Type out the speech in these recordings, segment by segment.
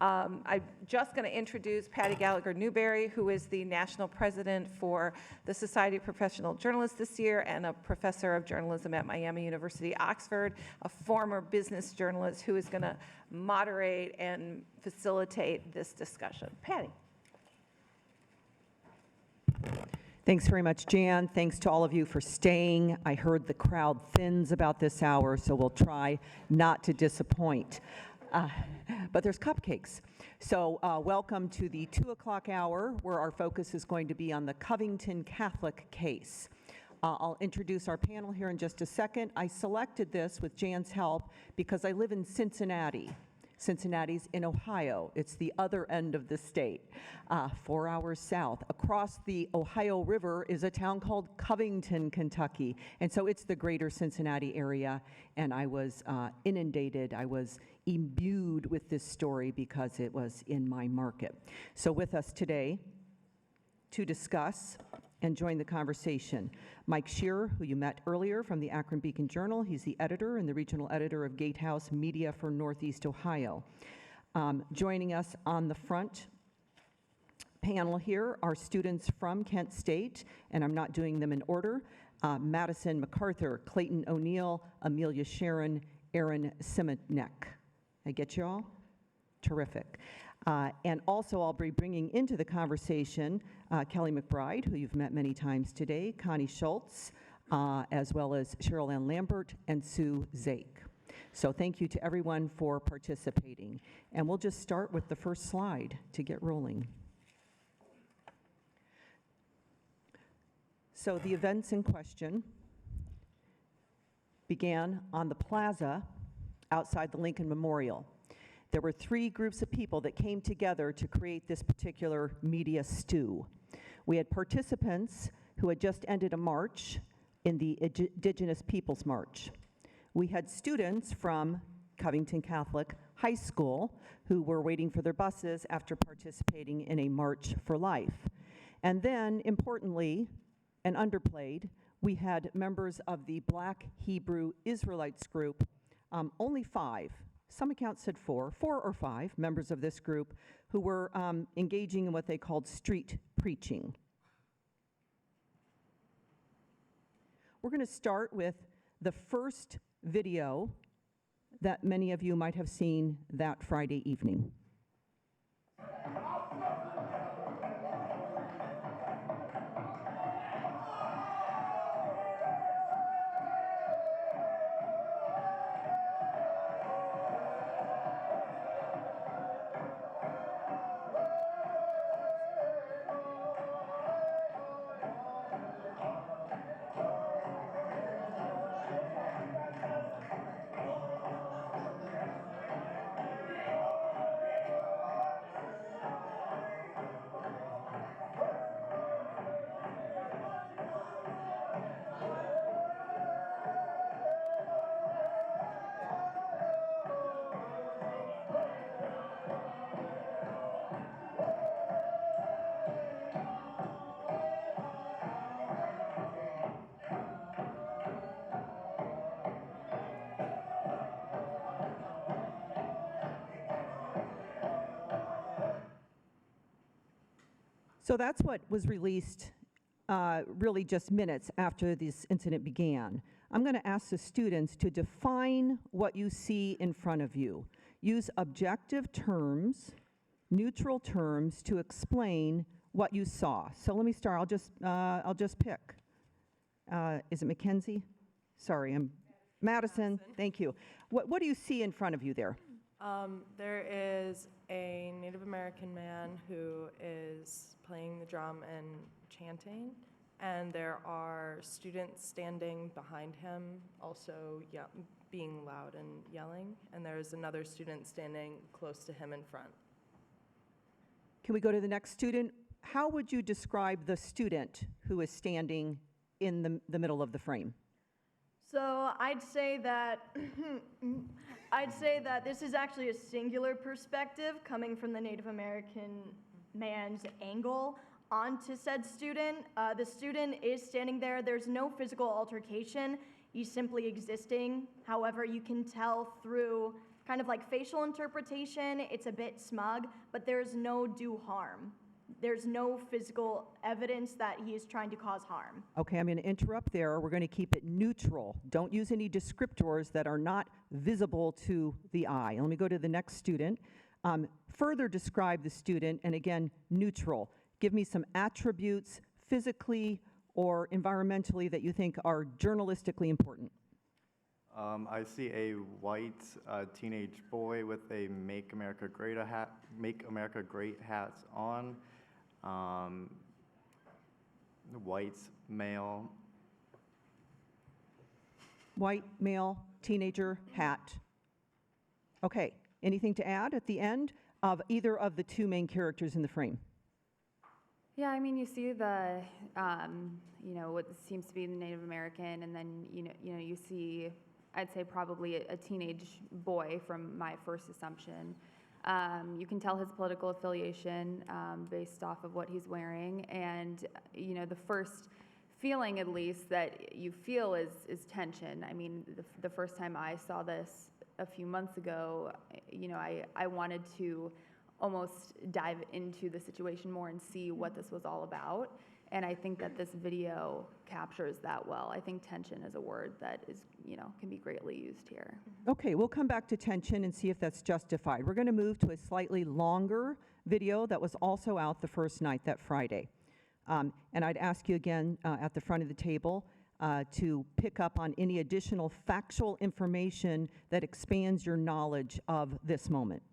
I'm just going to introduce Patty Gallagher Newberry, who is the national president for the Society of Professional Journalists this year and a professor of journalism at Miami University, Oxford, a former business journalist who is going to moderate and facilitate this discussion. Patty. Thanks very much, Jan. Thanks to all of you for staying. I heard the crowd thins about this hour, so we'll try not to disappoint. But there's cupcakes. So welcome to the 2 o'clock hour, where our focus is going to be on the Covington Catholic case. I'll introduce our panel here in just a second. I selected this with Jan's help because I live in Cincinnati. Cincinnati's in Ohio. It's the other end of the state, 4 hours south. Across the Ohio River is a town called Covington, Kentucky. And so it's the greater Cincinnati area. And I was inundated. I was imbued with this story because it was in my market. So with us today to discuss and join the conversation, Mike Shearer, who you met earlier from the Akron Beacon Journal. He's the editor and the regional editor of Gatehouse Media for Northeast Ohio. Joining us on the front panel here are students from Kent State, and I'm not doing them in order. Madison MacArthur, Clayton O'Neill, Amelia Sharon, Aaron Simonek. I get you all? Terrific. And also I'll be bringing into the conversation Kelly McBride, who you've met many times today, Connie Schultz, as well as Cheryl Ann Lambert and Sue Zake. So thank you to everyone for participating. And we'll just start with the first slide to get rolling. So the events in question began on the plaza outside the Lincoln Memorial. There were 3 groups of people that came together to create this particular media stew. We had participants who had just ended a march in the Indigenous Peoples March. We had students from Covington Catholic High School who were waiting for their buses after participating in a March for Life. And then, importantly, and underplayed, we had members of the Black Hebrew Israelites group, only 5. Some accounts said 4 or 5 members of this group who were engaging in what they called street preaching. We're going to start with the first video that many of you might have seen that Friday evening. So that's what was released really just minutes after this incident began. I'm going to ask the students to define what you see in front of you. Use objective terms, neutral terms to explain what you saw. So let me start. I'll just pick. Is it Mackenzie? Sorry, I'm Madison. Thank you. What do you see in front of you there? There is a Native American man who is playing the drum and chanting, and there are students standing behind him, also being loud and yelling, and there's another student standing close to him in front. Can we go to the next student? How would you describe the student who is standing in the middle of the frame? So I'd say that this is actually a singular perspective coming from the Native American man's angle onto said student. The student is standing there. There's no physical altercation. He's simply existing. However, you can tell through kind of like facial interpretation, it's a bit smug, but there's no do harm. There's no physical evidence that he is trying to cause harm. Okay, I'm going to interrupt there. We're going to keep it neutral. Don't use any descriptors that are not visible to the eye. Let me go to the next student. Further describe the student, and again, neutral. Give me some attributes physically or environmentally that you think are journalistically important. I see a white teenage boy with a "Make America Great" hats on. White male. White, male, teenager, hat. Okay, anything to add at the end of either of the two main characters in the frame? Yeah, I mean, you see the, what seems to be the Native American, and then, you see, I'd say probably a teenage boy from my first assumption. You can tell his political affiliation based off of what he's wearing, and, the first feeling, at least, that you feel is tension. I mean, the first time I saw this a few months ago, I wanted to almost dive into the situation more and see what this was all about. And I think that this video captures that well. I think tension is a word that is, can be greatly used here. Okay, we'll come back to tension and see if that's justified. We're going to move to a slightly longer video that was also out the first night, that Friday. And I'd ask you again at the front of the table to pick up on any additional factual information that expands your knowledge of this moment.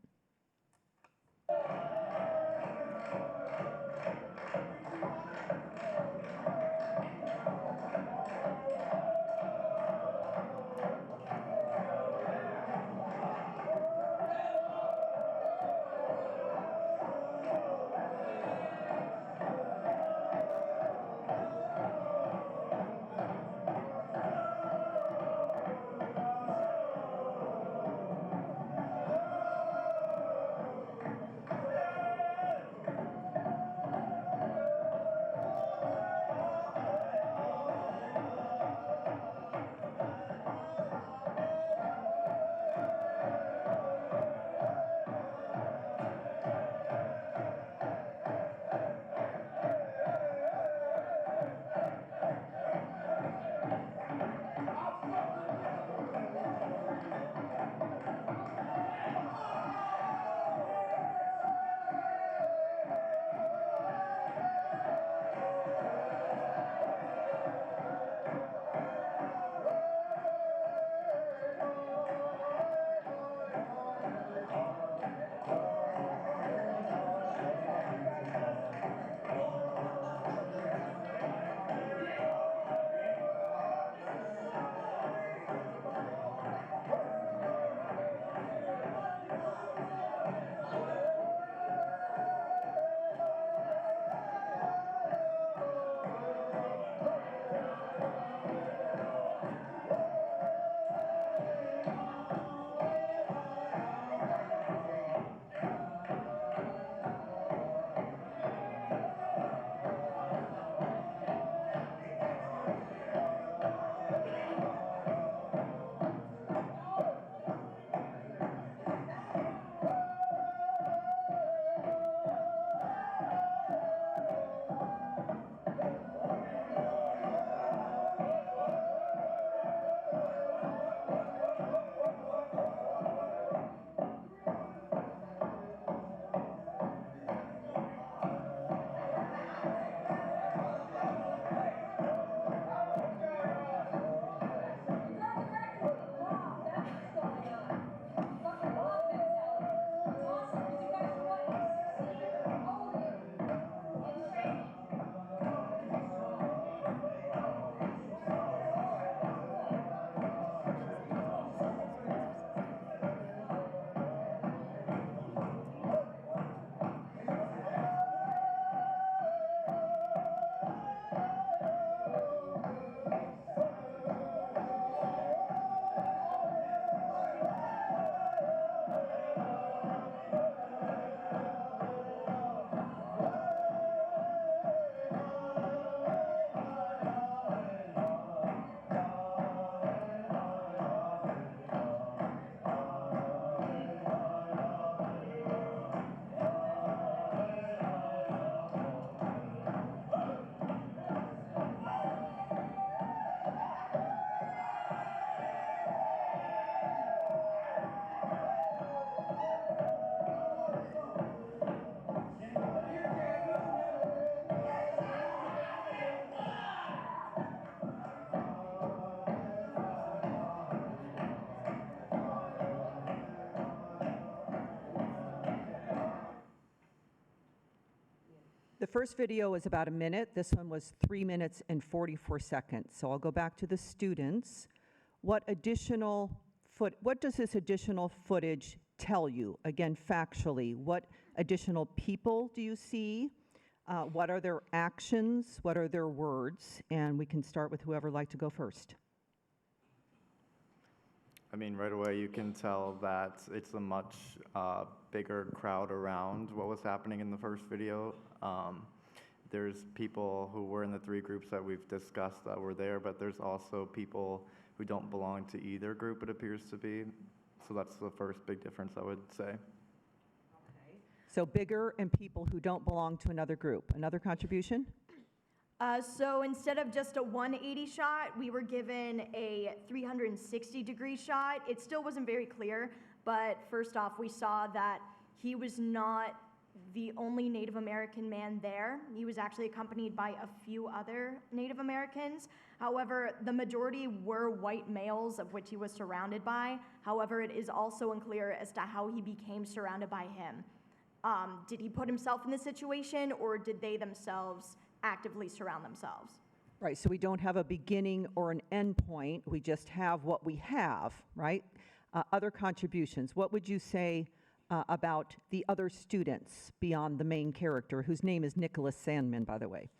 The first video was about a minute. This one was 3 minutes and 44 seconds. So I'll go back to the students. What does this additional footage tell you? Again, factually, what additional people do you see? What are their actions? What are their words? And we can start with whoever would like to go first. I mean, right away you can tell that it's a much bigger crowd around what was happening in the first video. There's people who were in the 3 groups that we've discussed that were there, but there's also people who don't belong to either group, it appears to be. So that's the first big difference, I would say. So bigger and people who don't belong to another group. Another contribution? So instead of just a 180 shot, we were given a 360-degree shot. It still wasn't very clear, but first off, we saw that he was not the only Native American man there. He was actually accompanied by a few other Native Americans. However, the majority were white males of which he was surrounded by. However, it is also unclear as to how he became surrounded by him. Did he put himself in this situation, or did they themselves actively surround themselves? Right, so we don't have a beginning or an end point. We just have what we have, right? Other contributions. What would you say about the other students beyond the main character, whose name is Nicholas Sandman, by the way?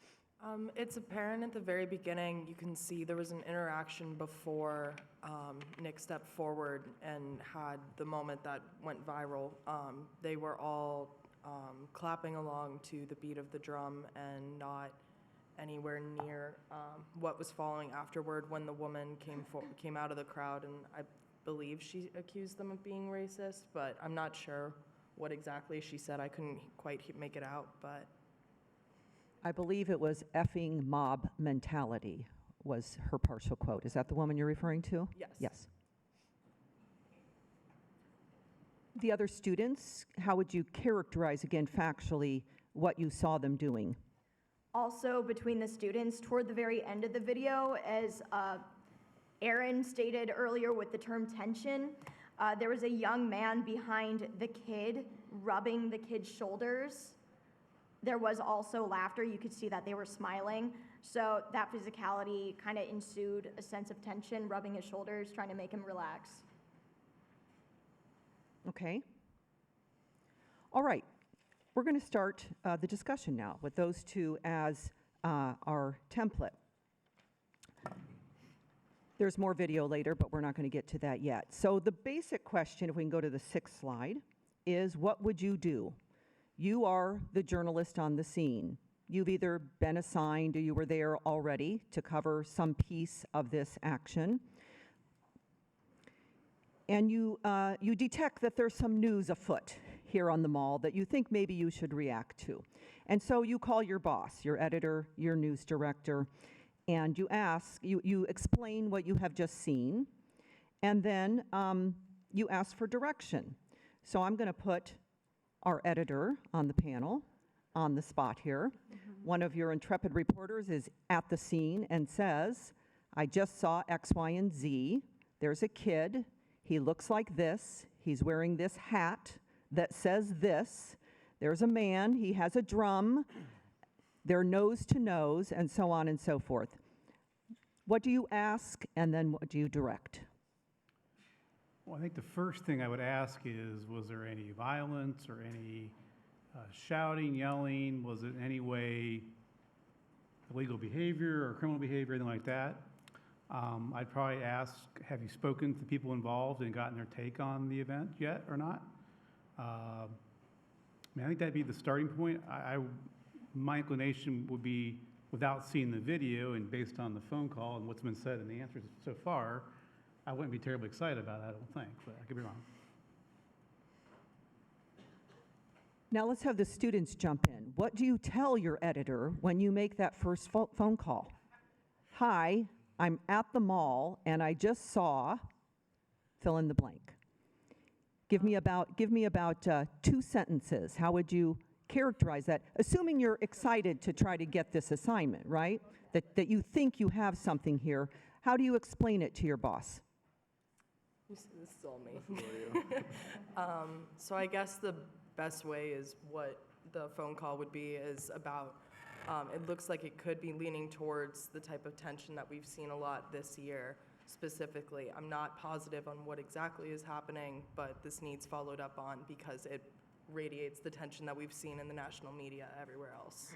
It's apparent at the very beginning, you can see there was an interaction before Nick stepped forward and had the moment that went viral. They were all clapping along to the beat of the drum and not anywhere near what was following afterward when the woman came out of the crowd, and I believe she accused them of being racist, but I'm not sure what exactly she said. I couldn't quite make it out, but I believe it was effing mob mentality was her partial quote. Is that the woman you're referring to? yes. Yes. The other students, how would you characterize, again, factually, what you saw them doing? Also, between the students, toward the very end of the video, as Aaron stated earlier with the term tension, there was a young man behind the kid rubbing the kid's shoulders. There was also laughter. You could see that they were smiling. So that physicality kind of ensued a sense of tension, rubbing his shoulders, trying to make him relax. Okay. All right. We're going to start the discussion now with those two as our template. There's more video later, but we're not going to get to that yet. So the basic question, if we can go to the 6th slide, is what would you do? You are the journalist on the scene. You've either been assigned or you were there already to cover some piece of this action. And you detect that there's some news afoot here on the mall that you think maybe you should react to. And so you call your boss, your editor, your news director, and you explain what you have just seen, and then you ask for direction. So I'm going to put our editor on the panel, on the spot here. One of your intrepid reporters is at the scene and says, I just saw X, Y, and Z. There's a kid. He looks like this. He's wearing this hat that says this. There's a man. He has a drum. They're nose to nose, and so on and so forth. What do you ask, and then what do you direct? Well, I think the first thing I would ask is, was there any violence or any shouting, yelling? Was it in any way illegal behavior or criminal behavior, anything like that? I'd probably ask, have you spoken to the people involved and gotten their take on the event yet or not? I think that'd be the starting point. My inclination would be, without seeing the video and based on the phone call and what's been said and the answers so far, I wouldn't be terribly excited about it, I don't think, but I could be wrong. Now let's have the students jump in. What do you tell your editor when you make that first phone call? Hi, I'm at the mall and I just saw, fill in the blank. Give me about 2 sentences. How would you characterize that? Assuming you're excited to try to get this assignment, right? That you think you have something here. How do you explain it to your boss? This is all me. So I guess the best way is what the phone call would be is about, it looks like it could be leaning towards the type of tension that we've seen a lot this year specifically. I'm not positive on what exactly is happening, but this needs followed up on because it radiates the tension that we've seen in the national media everywhere else.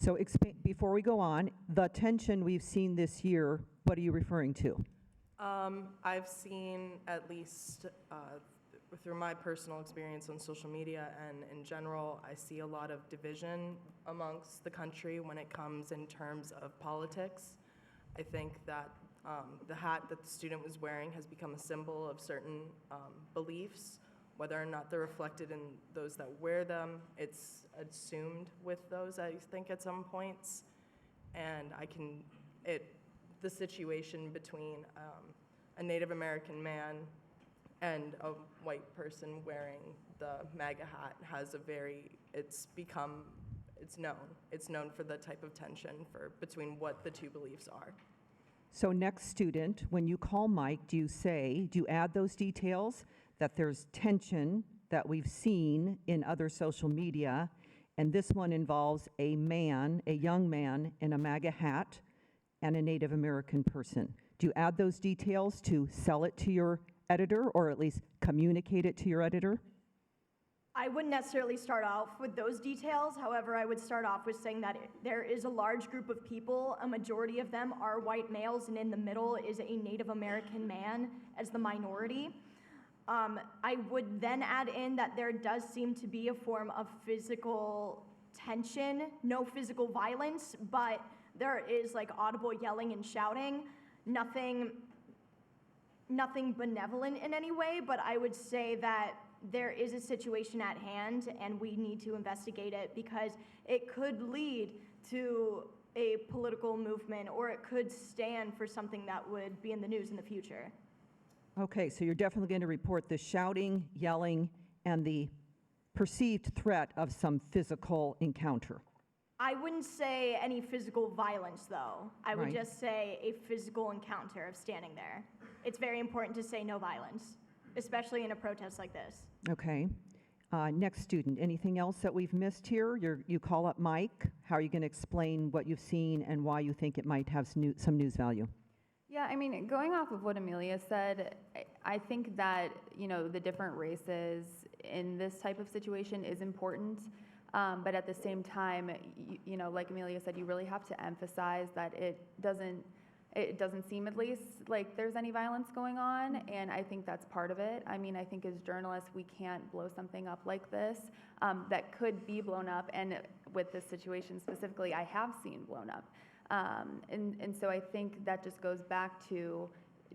So before we go on, the tension we've seen this year, what are you referring to? I've seen, at least through my personal experience on social media and in general, I see a lot of division amongst the country when it comes in terms of politics. I think that the hat that the student was wearing has become a symbol of certain beliefs. Whether or not they're reflected in those that wear them, it's assumed with those, I think, at some points. And the situation between a Native American man and a white person wearing the MAGA hat has it's known. It's known for the type of tension between what the two beliefs are. So next student, when you call Mike, do you add those details that there's tension that we've seen in other social media, and this one involves a young man in a MAGA hat and a Native American person? Do you add those details to sell it to your editor, or at least communicate it to your editor? I wouldn't necessarily start off with those details. However, I would start off with saying that there is a large group of people, a majority of them are white males, and in the middle is a Native American man as the minority. I would then add in that there does seem to be a form of physical tension, no physical violence, but there is like audible yelling and shouting, nothing benevolent in any way, but I would say that there is a situation at hand and we need to investigate it because it could lead to a political movement or it could stand for something that would be in the news in the future. Okay, so you're definitely going to report the shouting, yelling, and the perceived threat of some physical encounter. I wouldn't say any physical violence, though. I would Right. just say a physical encounter of standing there. It's very important to say no violence, especially in a protest like this. Okay. Next student, anything else that we've missed here? You call up Mike. How are you going to explain what you've seen and why you think it might have some news value? Yeah, I mean, going off of what Amelia said, I think that, the different races in this type of situation is important. But at the same time, like Amelia said, you really have to emphasize that it doesn't seem, at least, like there's any violence going on, and I think that's part of it. I mean, I think as journalists, we can't blow something up like this that could be blown up, and with this situation specifically, I have seen blown up. And so I think that just goes back to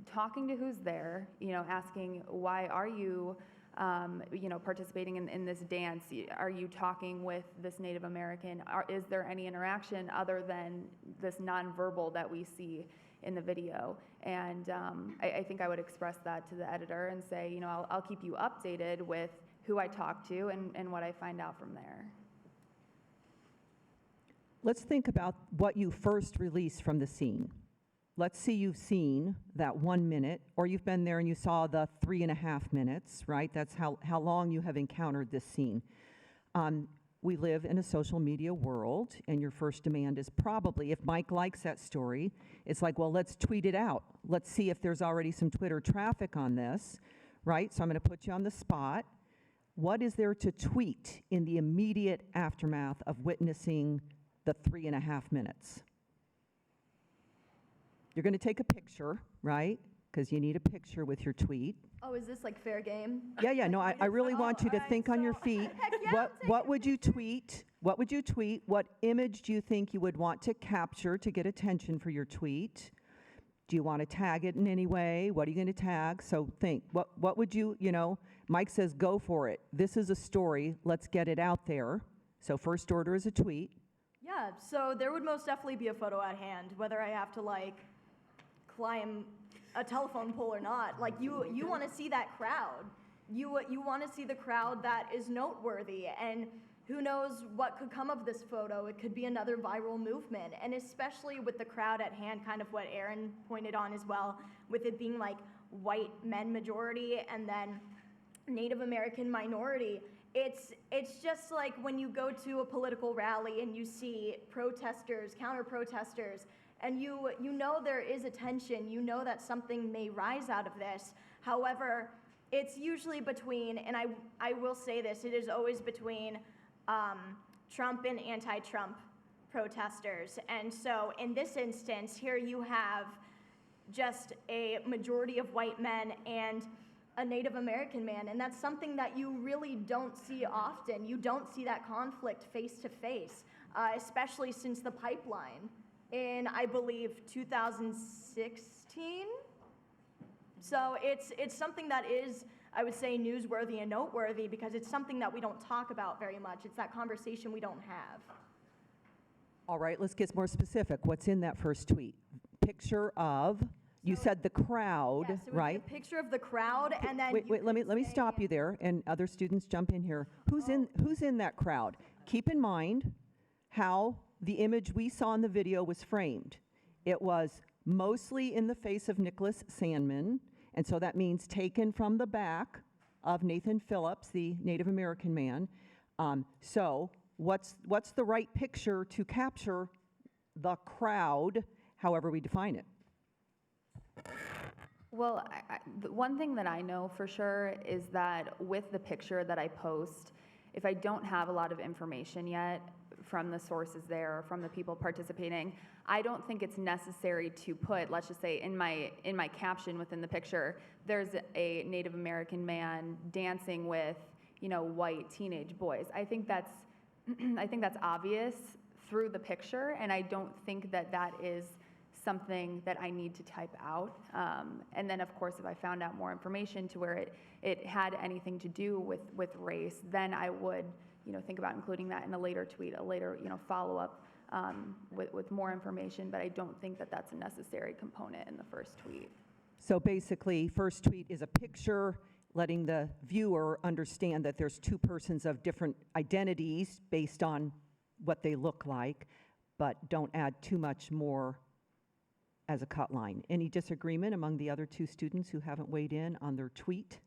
talking to who's there, asking, why are you participating in this dance? Are you talking with this Native American? Is there any interaction other than this nonverbal that we see in the video? And I think I would express that to the editor and say, I'll keep you updated with who I talk to and what I find out from there. Let's think about what you first released from the scene. Let's see you've seen that 1 minute, or you've been there and you saw the 3.5 minutes, right? That's how long you have encountered this scene. We live in a social media world, and your first demand is probably, if Mike likes that story, it's like, well, let's tweet it out. Let's see if there's already some Twitter traffic on this, right? So I'm going to put you on the spot. What is there to tweet in the immediate aftermath of witnessing the 3.5 minutes? You're going to take a picture, right? Because you need a picture with your tweet. Oh, is this like fair game? Yeah, no, I really want you to alright, think on your so- feet. Heck yeah, I'll take What would you tweet? What would you tweet? What image do you think you would want to capture to get attention for your tweet? Do you want to tag it in any way? What are you going to tag? So think, what would you, Mike says, go for it. This is a story. Let's get it out there. So first order is a tweet. Yeah, so there would most definitely be a photo at hand, whether I have to climb a telephone pole or not. Like you want to see that crowd. You want to see the crowd that is noteworthy, and who knows what could come of this photo. It could be another viral movement, and especially with the crowd at hand, kind of what Aaron pointed on as well, with it being like white men majority and then Native American minority. it's just like when you go to a political rally and you see protesters, counter-protesters, and you know there is a tension, you know that something may rise out of this. However, it's usually between, and I will say this, it is always between Trump and anti-Trump protesters. And so in this instance, here you have just a majority of white men and a Native American man, and that's something that you really don't see often. You don't see that conflict face to face, especially since the pipeline in, I believe, 2016. So it's something that is, I would say, newsworthy and noteworthy because it's something that we don't talk about very much. It's that conversation we don't have. All right, let's get more specific. What's in that first tweet? Picture of, you said the crowd, Yes, it was right? a picture of the crowd, and then Wait, let me stop you there, and other students jump in here. Who's in that crowd? Keep in mind how the image we saw in the video was framed. It was mostly in the face of Nicholas Sandmann, and so that means taken from the back of Nathan Phillips, the Native American man. So what's the right picture to capture the crowd, however we define it? Well, the one thing that I know for sure is that with the picture that I post, if I don't have a lot of information yet from the sources there or from the people participating, I don't think it's necessary to put, let's just say in my caption within the picture, there's a Native American man dancing with, white teenage boys. I think that's obvious through the picture, and I don't think that is something that I need to type out. And then, of course, if I found out more information to where it had anything to do with race, then I would, think about including that in a later tweet, a later, follow-up with more information. But I don't think that that's a necessary component in the first tweet. So basically, first tweet is a picture letting the viewer understand that there's two persons of different identities based on what they look like, but don't add too much more as a cut line. Any disagreement among the other two students who haven't weighed in on their tweet?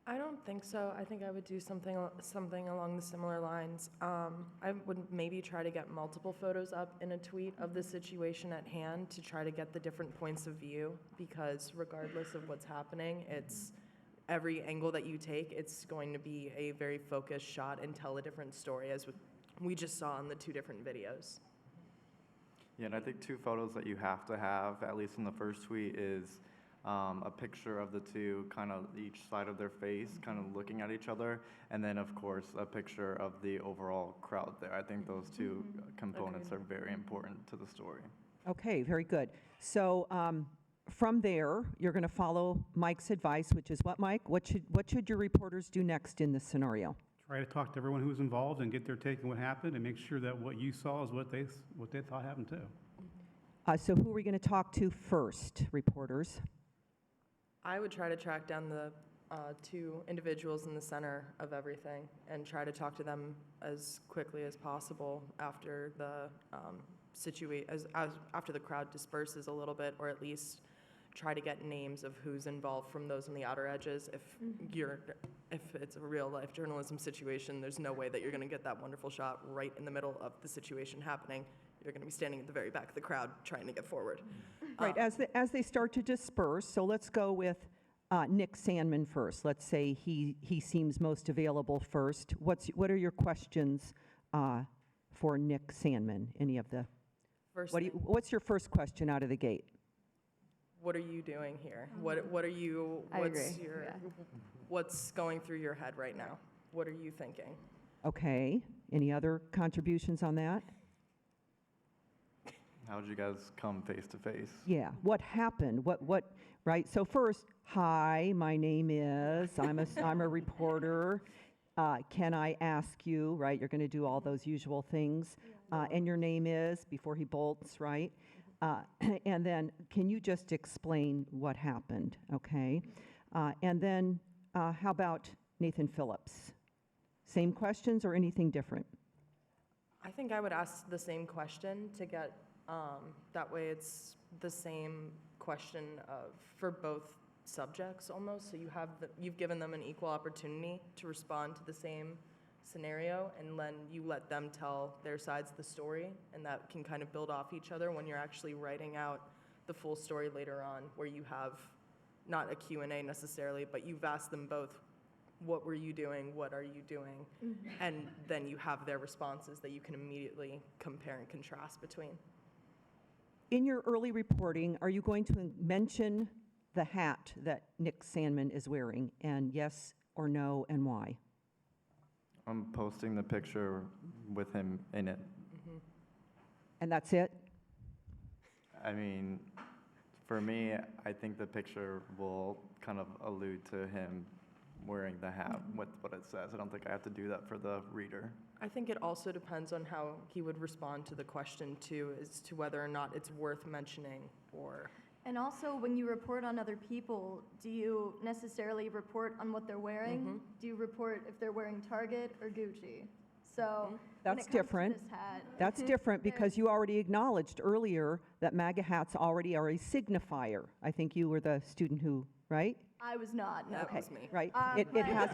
I don't think so. I think I would do something along the similar lines. I would maybe try to get multiple photos up in a tweet of the situation at hand to try to get the different points of view, because regardless of what's happening, it's every angle that you take, it's going to be a very focused shot and tell a different story, as we just saw in the two different videos. Yeah, and I think two photos that you have to have, at least in the first tweet, is a picture of the two kind of each side of their face, kind of looking at each other, and then, of course, a picture of the overall crowd there. I think those two components are very important to the story. Okay, very good. So from there, you're going to follow Mike's advice, which is what, Mike? What should your reporters do next in this scenario? Try to talk to everyone who's involved and get their take on what happened and make sure that what you saw is what they thought happened too. So who are we going to talk to first, reporters? I would try to track down the two individuals in the center of everything and try to talk to them as quickly as possible after the after the crowd disperses a little bit, or at least try to get names of who's involved from those on the outer edges. If it's a real life journalism situation, there's no way that you're going to get that wonderful shot right in the middle of the situation happening. You're going to be standing at the very back of the crowd trying to get forward. Right, as they start to disperse, so let's go with Nick Sandmann first. Let's say he seems most available first. What are your questions for Nick Sandmann? Any of the? What's your first question out of the gate? What are you doing here? What are you? What's going through your head right now? What are you thinking? Okay. Any other contributions on that? How did you guys come face to face? Yeah. What happened? What? Right. So first, hi. My name is. I'm a reporter. Can I ask you? Right. You're going to do all those usual things. And your name is before he bolts. Right. And then, can you just explain what happened? Okay. And then, how about Nathan Phillips? Same questions or anything different? I think I would ask the same question to get, that way it's the same question for both subjects almost, so you've given them an equal opportunity to respond to the same scenario, and then you let them tell their sides of the story, and that can kind of build off each other when you're actually writing out the full story later on, where you have not a Q&A necessarily, but you've asked them both, what were you doing, what are you doing, and then you have their responses that you can immediately compare and contrast between. In your early reporting, are you going to mention the hat that Nick Sandman is wearing? And yes or no, and why? I'm posting the picture with him in it. And that's it? I mean, for me, I think the picture will kind of allude to him wearing the hat with what it says. I don't think I have to do that for the reader. I think it also depends on how he would respond to the question too, as to whether or not it's worth mentioning or. And also, when you report on other people, do you necessarily report on what they're wearing? Do you report if they're wearing Target or Gucci? So when That's it comes to different. this hat, That's different because you already acknowledged earlier that MAGA hats already are a signifier. I think you were the student who, right? I was not, no. That was me. Right. It But- has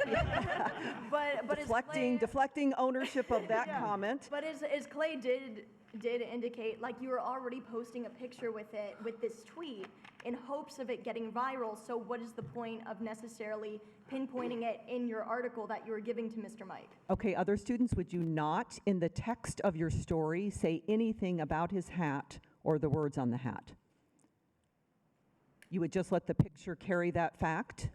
But as Clay, deflecting ownership of that Yeah. comment. but as Clay did indicate, like you were already posting a picture with it, with this tweet, in hopes of it getting viral. So what is the point of necessarily pinpointing it in your article that you were giving to Mr. Mike? Okay, other students, would you not, in the text of your story, say anything about his hat or the words on the hat? You would just let the picture carry that fact?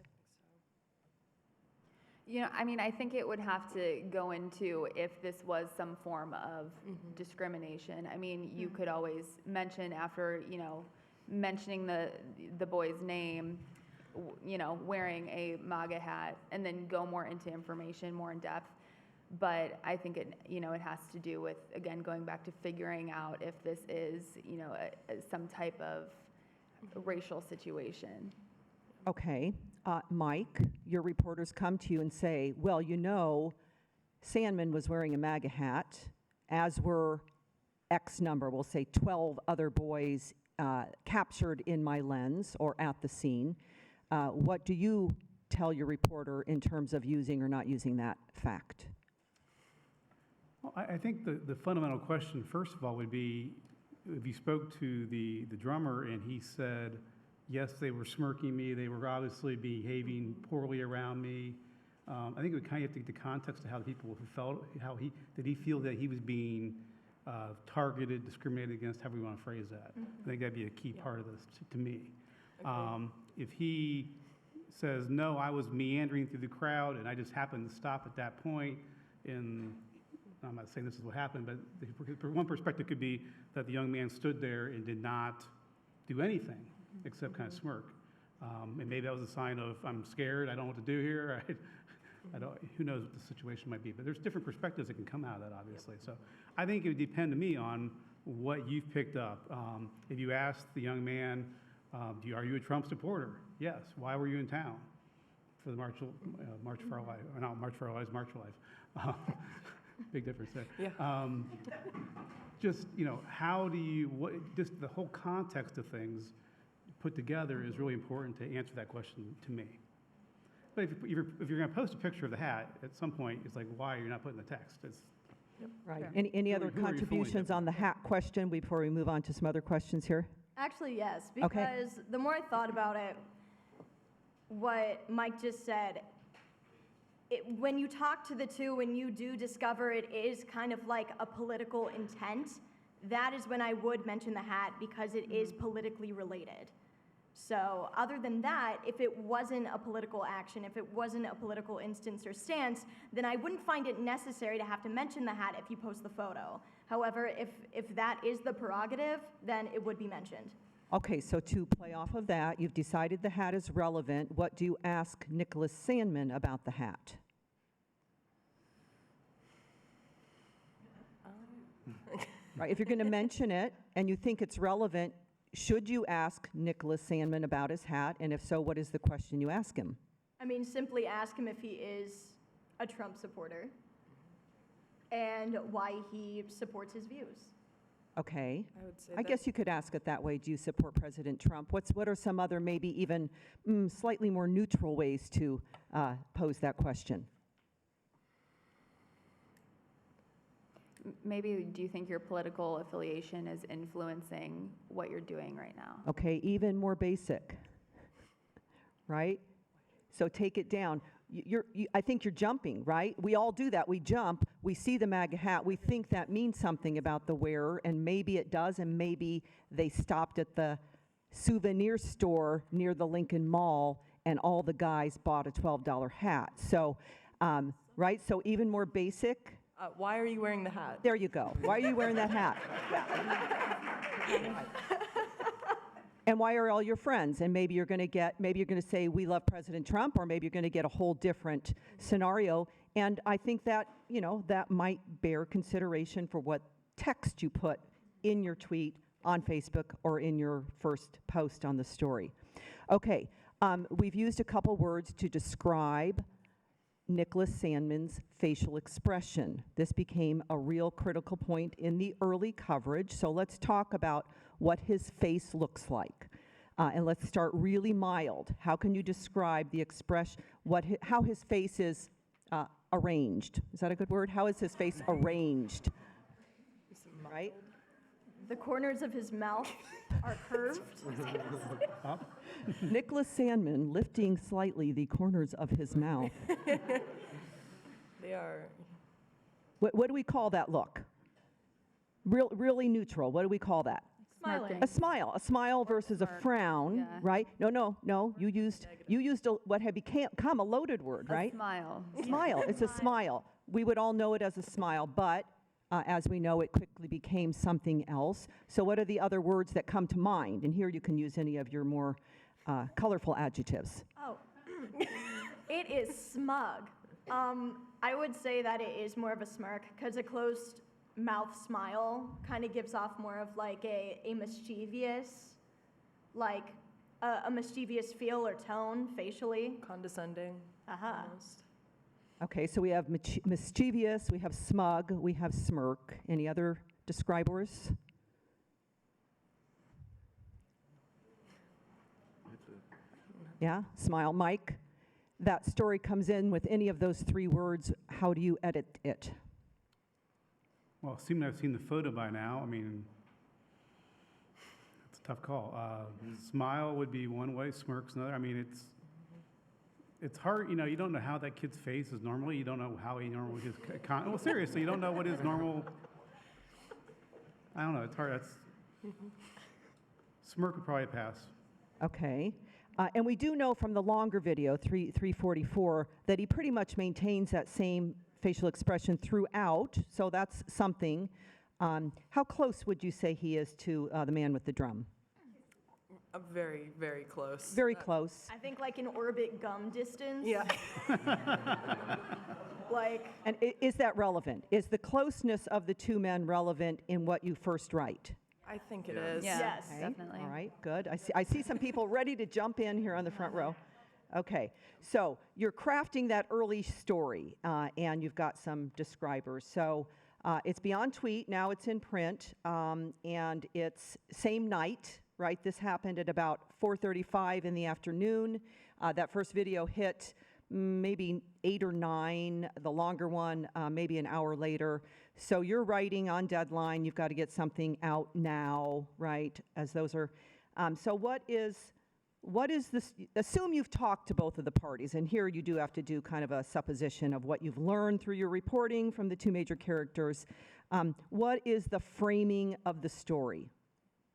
You know, I mean, I think it would have to go into if this was some form of discrimination. I mean, you could always mention after, you know, mentioning the boy's name, you know, wearing a MAGA hat, and then go more into information, more in depth. But I think it, you know, it has to do with, again, going back to figuring out if this is, you know, some type of racial situation. Okay. Mike, your reporters come to you and say, well, you know, Sandman was wearing a MAGA hat, as were X number, we'll say 12 other boys captured in my lens or at the scene. What do you tell your reporter in terms of using or not using that fact? Well, I think the fundamental question, first of all, would be, if you spoke to the drummer and he said, yes, they were smirking me, they were obviously behaving poorly around me, I think it would kind of have to get the context of how the people who felt, did he feel that he was being targeted, discriminated against, however you want to phrase that. I think that'd be a key part of this to me. If he says, no, I was meandering through the crowd and I just happened to stop at that point, and I'm not saying this is what happened, but one perspective could be that the young man stood there and did not do anything except kind of smirk. And maybe that was a sign of, I'm scared, I don't know what to do here. I don't, who knows what the situation might be. But there's different perspectives that can come out of that, obviously. So I think it would depend to me on what you've picked up. If you asked the young man, are you a Trump supporter? Yes. Why were you in town? For the March for Our Lives, or not March for Our Lives, March for Life. Big difference there. Yeah. Just, you know, just the whole context of things put together is really important to answer that question to me. But if you're going to post a picture of the hat, at some point, it's like, why are you not putting the text? Right. Yeah. Any other Who are you fooling contributions them? on the hat question before we move on to some other questions here? Actually, yes, Okay. because the more I thought about it, what Mike just said, when you talk to the two and you do discover it is kind of like a political intent, that is when I would mention the hat because it is politically related. So other than that, if it wasn't a political action, if it wasn't a political instance or stance, then I wouldn't find it necessary to have to mention the hat if you post the photo. However, if that is the prerogative, then it would be mentioned. Okay, so to play off of that, you've decided the hat is relevant. What do you ask Nicholas Sandman about the hat? Right, if you're going to mention it and you think it's relevant, should you ask Nicholas Sandman about his hat? And if so, what is the question you ask him? I mean, simply ask him if he is a Trump supporter and why he supports his views. Okay. I would say I guess you could ask it that way. Do you support President Trump? What are some other maybe even slightly more neutral ways to pose that question? Maybe, do you think your political affiliation is influencing what you're doing right now? Okay, even more basic, right? So take it down. I think you're jumping, right? We all do that. We jump. We see the MAGA hat. We think that means something about the wearer, and maybe it does, and maybe they stopped at the souvenir store near the Lincoln Mall, and all the guys bought a $12 hat. So, right? So even more basic. why are you wearing the hat? There you go. Why are you wearing that hat? And why are all your friends? And maybe you're going to say, we love President Trump, or maybe you're going to get a whole different scenario. And I think that, that might bear consideration for what text you put in your tweet on Facebook or in your first post on the story. Okay, we've used a couple words to describe Nicholas Sandmann's facial expression. This became a real critical point in the early coverage, so let's talk about what his face looks like. And let's start really mild. How can you describe the expression, how his face is arranged? Is that a good word? How is his face arranged? Right? The corners of his mouth are curved. Nicholas Sandmann lifting slightly the corners of his mouth. They are. What do we call that look? Really neutral. What do we call that? Smiling. A smile versus a frown, yeah. right? No. You used what had become a loaded word, A right? smile. Smile. It's a smile. We would all know it as a smile, but as we know, it quickly became something else. So what are the other words that come to mind? And here you can use any of your more colorful adjectives. Oh, it is smug. I would say that it is more of a smirk because a closed mouth smile kind of gives off more of like a mischievous, like a mischievous feel or tone facially. Condescending. Uh-huh. Almost. Okay, so we have mischievous, we have smug, we have smirk. Any other describers? Yeah, smile. Mike, that story comes in with any of those three words. How do you edit it? Well, assuming I've seen the photo by now, I mean, it's a tough call. Smile would be one way, smirk's another. I mean, it's hard, you don't know how that kid's face is normally. You don't know how he normally is. Well, seriously, you don't know what his normal, I don't know, it's hard. Smirk would probably pass. Okay. And we do know from the longer video, 344, that he pretty much maintains that same facial expression throughout, so that's something. How close would you say he is to the man with the drum? Very, very close. Very close. I think like an orbit gum distance. Yeah. Like, And is that relevant? Is the closeness of the two men relevant in what you first write? I think it is. Yeah, Yes. Okay, definitely. All right, good. I see some people ready to jump in here on the front row. Okay, so you're crafting that early story, and you've got some describers. So it's beyond tweet, now it's in print, and it's same night, right? This happened at about 4:35 in the afternoon. That first video hit maybe 8 or 9, the longer one maybe an hour later. So you're writing on deadline, you've got to get something out now, right? As those are, so what is this, assume you've talked to both of the parties, and here you do have to do kind of a supposition of what you've learned through your reporting from the two major characters. What is the framing of the story?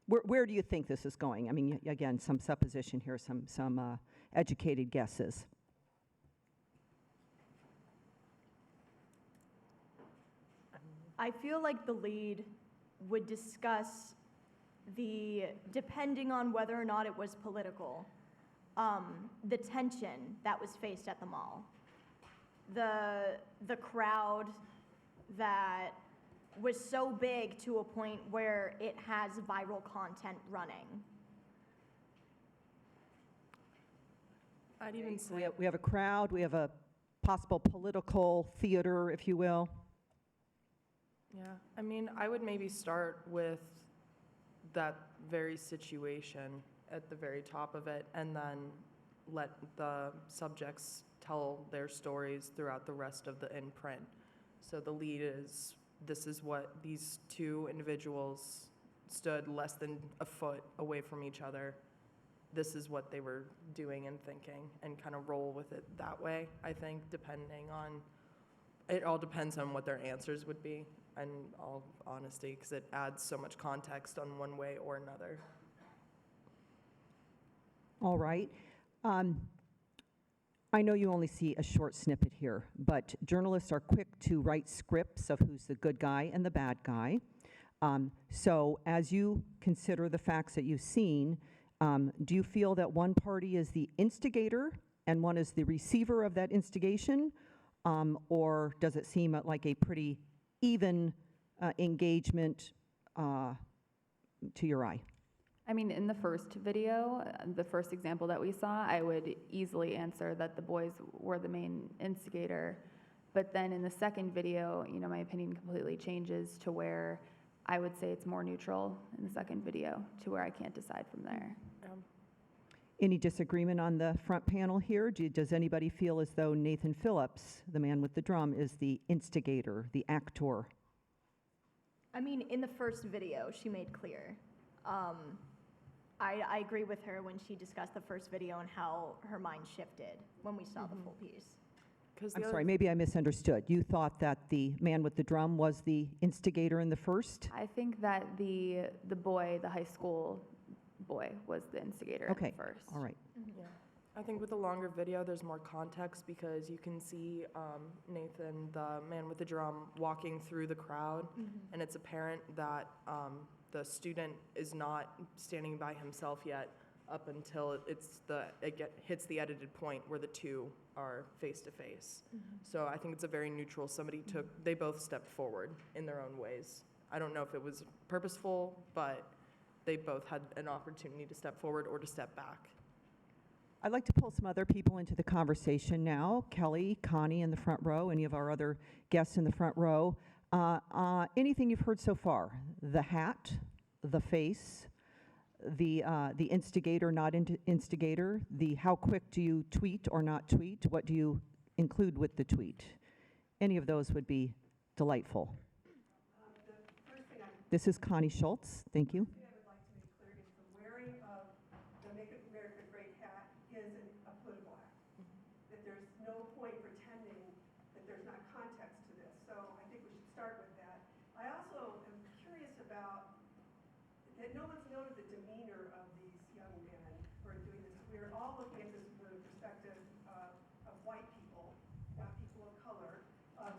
Where do you think this is going? I mean, again, some supposition here, some educated guesses. I feel like the lead would discuss depending on whether or not it was political, the tension that was faced at the mall. The crowd that was so big to a point where it has viral content running. I'd even say We have a crowd, we have a possible political theater, if you will. Yeah, I mean, I would maybe start with that very situation at the very top of it, and then let the subjects tell their stories throughout the rest of the imprint. So the lead is, this is what these two individuals stood less than a foot away from each other. This is what they were doing and thinking, and kind of roll with it that way, I think, depending on, it all depends on what their answers would be, in all honesty, because it adds so much context on one way or another. All right. I know you only see a short snippet here, but journalists are quick to write scripts of who's the good guy and the bad guy. So as you consider the facts that you've seen, do you feel that one party is the instigator and one is the receiver of that instigation? Or does it seem like a pretty even engagement to your eye? I mean, in the first video, the first example that we saw, I would easily answer that the boys were the main instigator. But then in the second video, you know, my opinion completely changes to where I would say it's more neutral in the second video, to where I can't decide from there. Any disagreement on the front panel here? Does anybody feel as though Nathan Phillips, the man with the drum, is the instigator, the actor? I mean, in the first video, she made clear. I agree with her when she discussed the first video and how her mind shifted when we saw the full piece. I'm sorry, maybe I misunderstood. You thought that the man with the drum was the instigator in the first? I think that the boy, the high school boy, was the instigator Okay, at first. all right. Yeah. I think with the longer video, there's more context because you can see Nathan, the man with the drum, walking through the crowd, and it's apparent that the student is not standing by himself yet up until it hits the edited point where the two are face to face. So I think it's a very neutral, they both stepped forward in their own ways. I don't know if it was purposeful, but they both had an opportunity to step forward or to step back. I'd like to pull some other people into the conversation now. Kelly, Connie in the front row, any of our other guests in the front row. Anything you've heard so far? The hat, the face, the instigator, not instigator, the how quick do you tweet or not tweet? What do you include with the tweet? Any of those would be delightful. This is Connie Schultz. Thank you. I would like to make clear is the wearing of the Make America Great hat is a political act. That there's no point pretending that there's not context to this. So I think we should start with that. I also am curious about that no one's noted the demeanor of these young men who are doing this. We're all looking at this from the perspective of white people, not people of color.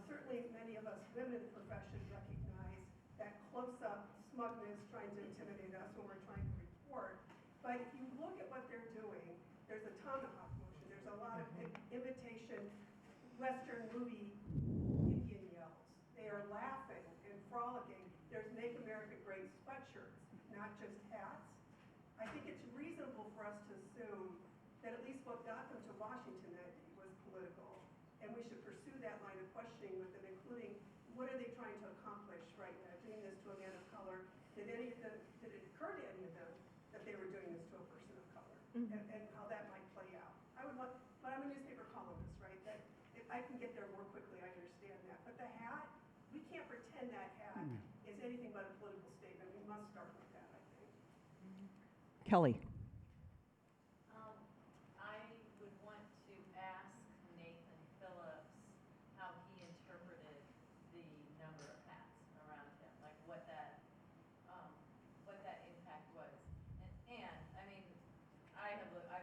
Certainly many of us women in the profession recognize that close-up smugness trying to intimidate us when we're trying to report. But if you look at what they're doing, there's a tomahawk motion. There's a lot of imitation Western movie Indian yells. They are laughing and frolicking. There's Make America Great sweatshirts, not just hats. I think it's reasonable for us to assume that at least what got them to Washington that day was political. And we should pursue that line of questioning with them, including what are they trying to accomplish right now, doing this to a man of color? Did it occur to any of them that they were doing this to a person of color? And how that might play out? But I'm a newspaper columnist, right? That if I can get there more quickly, I understand that. But the hat, we can't pretend that hat is anything but a political statement. We must start with that, I think. Kelly. I would want to ask Nathan Phillips how he interpreted the number of hats around him, like what that impact was. And I mean, I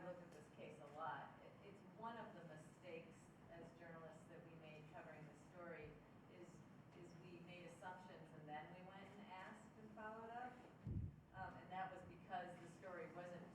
looked at this case a lot. It's one of the mistakes as journalists that we made covering the story is we made assumptions and then we went and asked and followed up. And that was because the story wasn't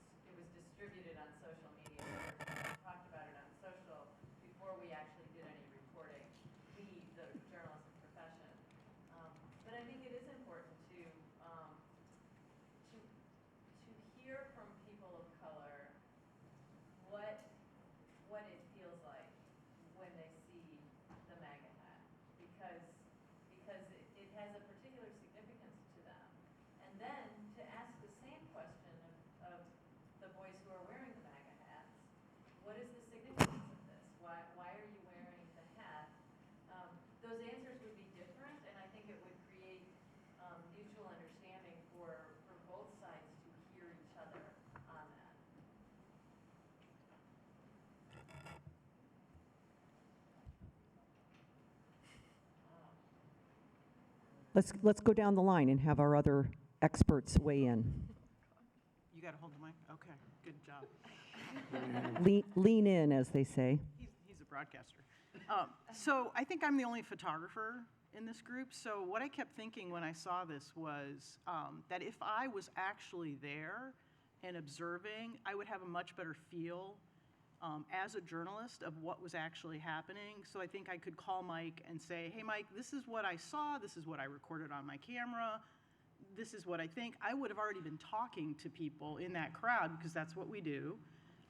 mutual understanding for both sides to hear each other on that. Let's go down the line and have our other experts weigh in. You got to hold the mic? Okay, good job. Lean in, as they say. He's a broadcaster. So I think I'm the only photographer in this group. So what I kept thinking when I saw this was that if I was actually there and observing, I would have a much better feel as a journalist of what was actually happening. So I think I could call Mike and say, hey, Mike, this is what I saw. This is what I recorded on my camera. This is what I think. I would have already been talking to people in that crowd because that's what we do.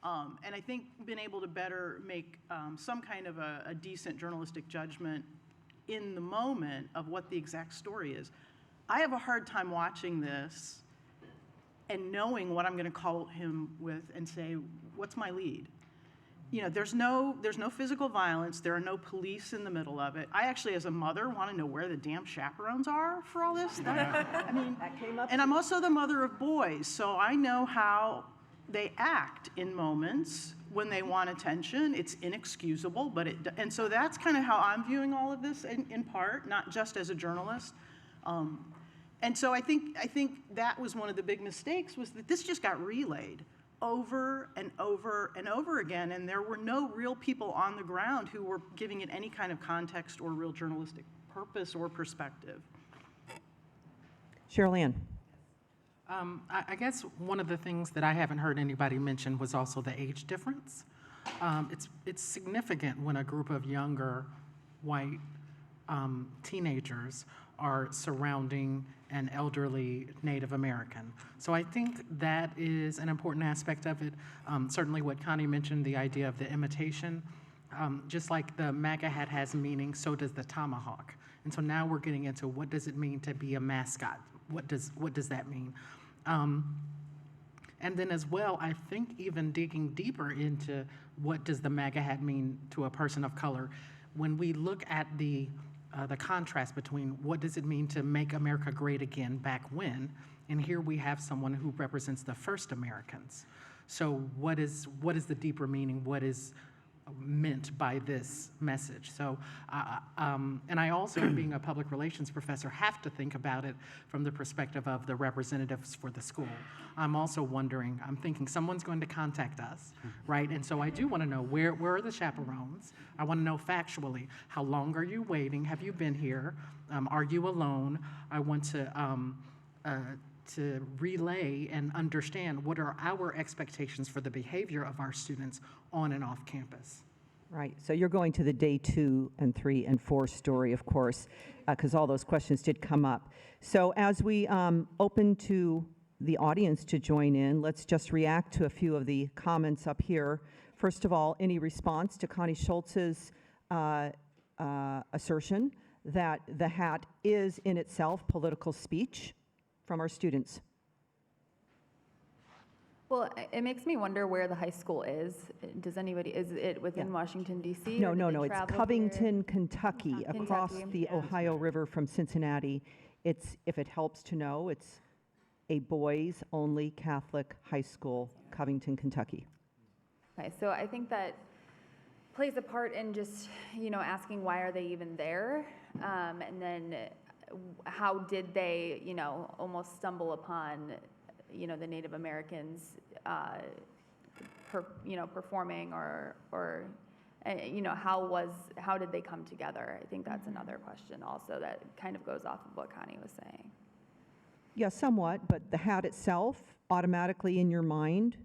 And I think been able to better make some kind of a decent journalistic judgment in the moment of what the exact story is. I have a hard time watching this and knowing what I'm going to call him with and say, what's my lead? You know, there's no physical violence. There are no police in the middle of it. I actually, as a mother, want to know where the damn chaperones are for all this. I mean, That came up and I'm also the mother of boys, so I know how they act in moments when they want attention. It's inexcusable, but and so that's kind of how I'm viewing all of this in part, not just as a journalist. And so I think that was one of the big mistakes, was that this just got relayed over and over and over again, and there were no real people on the ground who were giving it any kind of context or real journalistic purpose or perspective. Cheryl Ann. I guess one of the things that I haven't heard anybody mention was also the age difference. It's significant when a group of younger white teenagers are surrounding an elderly Native American. So I think that is an important aspect of it. Certainly what Connie mentioned, the idea of the imitation. Just like the MAGA hat has meaning, so does the tomahawk. And so now we're getting into what does it mean to be a mascot? What does that mean? And then as well, I think even digging deeper into what does the MAGA hat mean to a person of color, when we look at the contrast between what does it mean to make America great again back when, and here we have someone who represents the first Americans. So what is the deeper meaning? What is meant by this message? So, and I also, being a public relations professor, have to think about it from the perspective of the representatives for the school. I'm also wondering, I'm thinking someone's going to contact us, right? And so I do want to know where are the chaperones? I want to know factually, how long are you waiting? Have you been here? Are you alone? I want to relay and understand what are our expectations for the behavior of our students on and off campus. Right, so you're going to the day 2 and 3 and 4 story, of course, because all those questions did come up. So as we open to the audience to join in, let's just react to a few of the comments up here. First of all, any response to Connie Schultz's assertion that the hat is in itself political speech from our students? Well, it makes me wonder where the high school is. Is it within Washington, D.C.? No, it's Covington, Kentucky, Kentucky, across the yeah. Ohio River from Cincinnati. It's, if it helps to know, it's a boys-only Catholic high school, Covington, Kentucky. Okay, so I think that plays a part in just, asking why are they even there? And then how did they, almost stumble upon, the Native Americans, performing or how did they come together? I think that's another question also that kind of goes off of what Connie was saying. Yeah, somewhat, but the hat itself, automatically in your mind,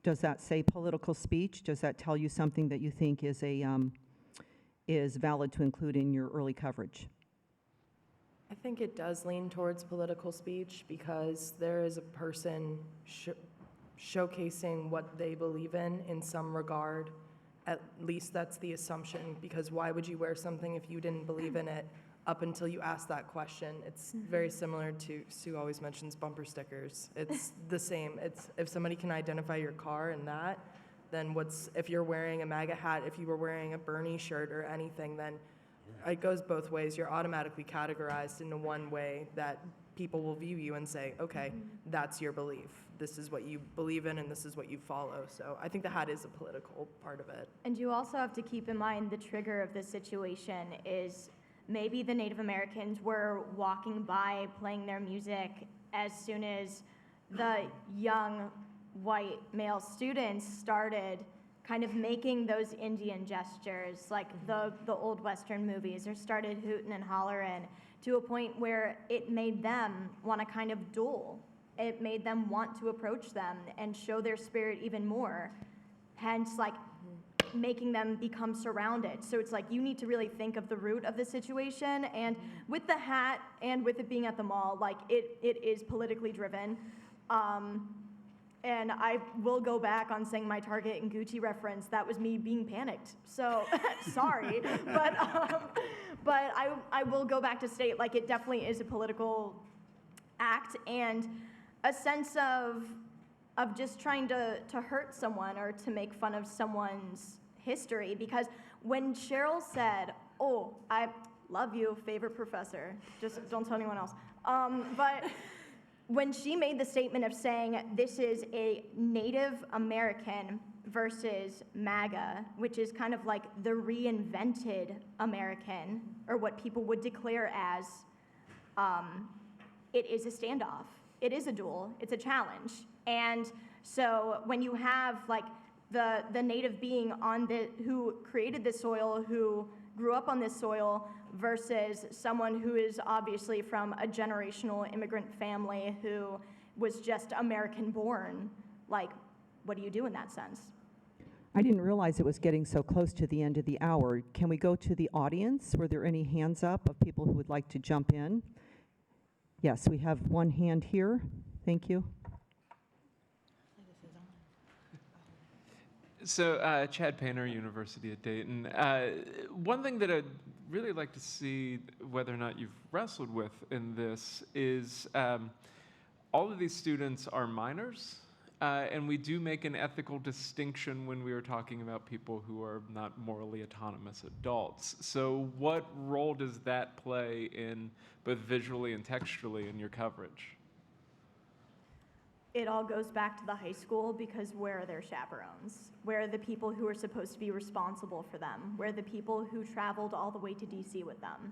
does that say political speech? Does that tell you something that you think is valid to include in your early coverage? I think it does lean towards political speech because there is a person showcasing what they believe in some regard. At least that's the assumption, because why would you wear something if you didn't believe in it up until you asked that question? It's very similar to, Sue always mentions bumper stickers. It's the same. It's if somebody can identify your car in that, then if you're wearing a MAGA hat, if you were wearing a Bernie shirt or anything, then it goes both ways. You're automatically categorized into one way that people will view you and say, okay, that's your belief. This is what you believe in and this is what you follow. So I think the hat is a political part of it. And you also have to keep in mind the trigger of this situation is maybe the Native Americans were walking by playing their music as soon as the young white male students started kind of making those Indian gestures like the old Western movies, or started hooting and hollering to a point where it made them want to kind of duel. It made them want to approach them and show their spirit even more, hence like making them become surrounded. So it's like you need to really think of the root of the situation, and with the hat and with it being at the mall, like it is politically driven. And I will go back on saying my Target and Gucci reference. That was me being panicked. So sorry, but I will go back to state like it definitely is a political act and a sense of just trying to hurt someone or to make fun of someone's history. Because when Cheryl said, "Oh, I love you, favorite professor," just don't tell anyone else. But when she made the statement of saying this is a Native American versus MAGA, which is kind of like the reinvented American, or what people would declare as, it is a standoff. It is a duel. It's a challenge. And so when you have like the native being who created this soil, who grew up on this soil, versus someone who is obviously from a generational immigrant family who was just American born, like, what do you do in that sense? I didn't realize it was getting so close to the end of the hour. Can we go to the audience? Were there any hands up of people who would like to jump in? Yes, we have one hand here. Thank you. So, Chad Painter, University of Dayton. One thing that I'd really like to see whether or not you've wrestled with in this is all of these students are minors, and we do make an ethical distinction when we are talking about people who are not morally autonomous adults. So what role does that play in both visually and textually in your coverage? It all goes back to the high school, because where are their chaperones? Where are the people who are supposed to be responsible for them? Where are the people who traveled all the way to DC with them?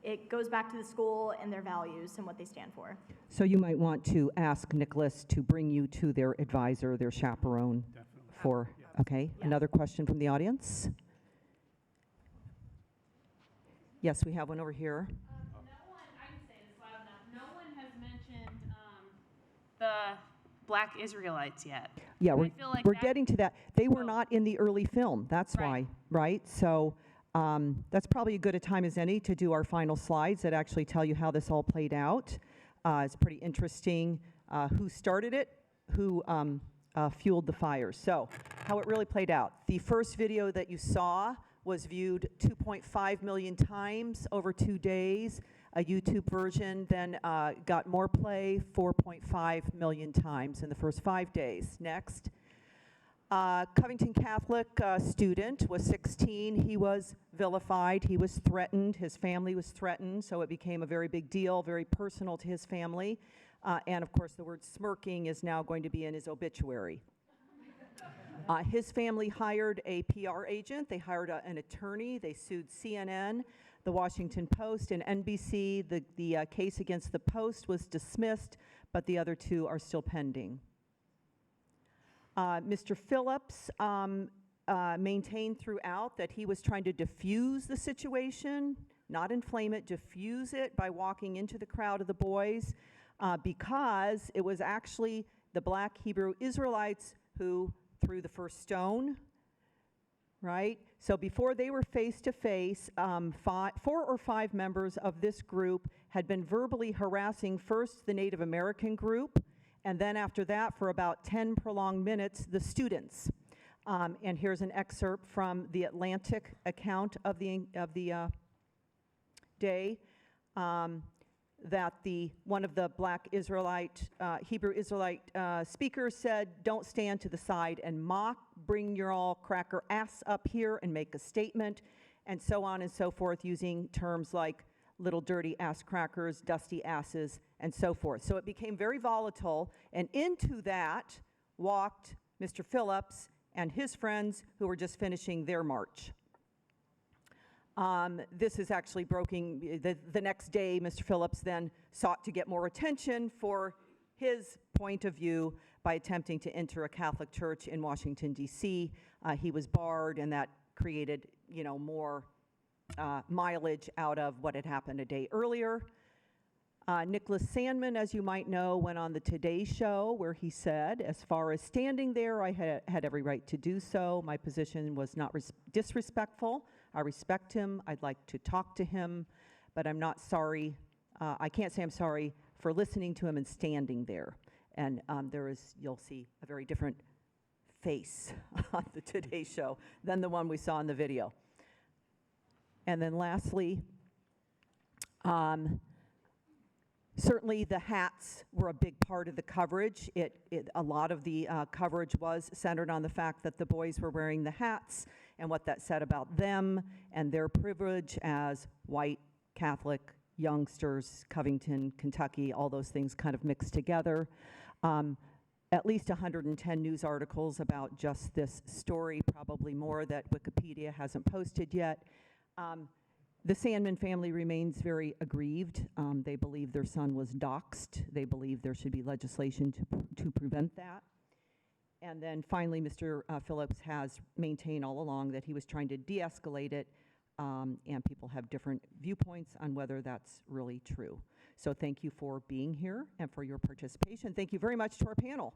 It goes back to the school and their values and what they stand for. So you might want to ask Nicholas to bring you to their advisor, their chaperone. Definitely. Okay, Yeah. Another question from the audience? Yes, we have one over here. No one, I can say this loud enough, no one has mentioned the Black Israelites yet. Yeah, And I we're, feel like we're that- getting to that. They were Oh. not in the early film, that's Right. why, right? So that's probably as good a time as any to do our final slides that actually tell you how this all played out. It's pretty interesting who started it, who fueled the fires. So how it really played out. The first video that you saw was viewed 2.5 million times over 2 days. A YouTube version then got more play, 4.5 million times in the first 5 days. Next. Covington Catholic student was 16. He was vilified. He was threatened. His family was threatened. So it became a very big deal, very personal to his family. And of course, the word smirking is now going to be in his obituary. His family hired a PR agent. They hired an attorney. They sued CNN, the Washington Post, and NBC. The case against the Post was dismissed, but the other two are still pending. Mr. Phillips maintained throughout that he was trying to diffuse the situation, not inflame it, diffuse it by walking into the crowd of the boys, because it was actually the Black Hebrew Israelites who threw the first stone, right? So before they were face to face, 4 or 5 members of this group had been verbally harassing first the Native American group, and then after that, for about 10 prolonged minutes, the students. And here's an excerpt from the Atlantic account of the day, that one of the Black Israelite, Hebrew Israelite speakers said, "Don't stand to the side and mock, bring your all cracker ass up here and make a statement," and so on and so forth, using terms like little dirty ass crackers, dusty asses, and so forth. So it became very volatile, and into that walked Mr. Phillips and his friends who were just finishing their march. This is actually broken. The next day, Mr. Phillips then sought to get more attention for his point of view by attempting to enter a Catholic church in Washington, D.C. He was barred, and that created, more mileage out of what had happened a day earlier. Nicholas Sandmann, as you might know, went on the Today Show where he said, as far as standing there, I had every right to do so. My position was not disrespectful. I respect him. I'd like to talk to him, but I'm not sorry. I can't say I'm sorry for listening to him and standing there. And you'll see a very different face on the Today Show than the one we saw in the video. And then lastly, certainly the hats were a big part of the coverage. A lot of the coverage was centered on the fact that the boys were wearing the hats and what that said about them and their privilege as white Catholic youngsters, Covington, Kentucky, all those things kind of mixed together. At least 110 news articles about just this story, probably more that Wikipedia hasn't posted yet. The Sandmann family remains very aggrieved. They believe their son was doxxed. They believe there should be legislation to prevent that. And then finally, Mr. Phillips has maintained all along that he was trying to de-escalate it, and people have different viewpoints on whether that's really true. So thank you for being here and for your participation. Thank you very much to our panel.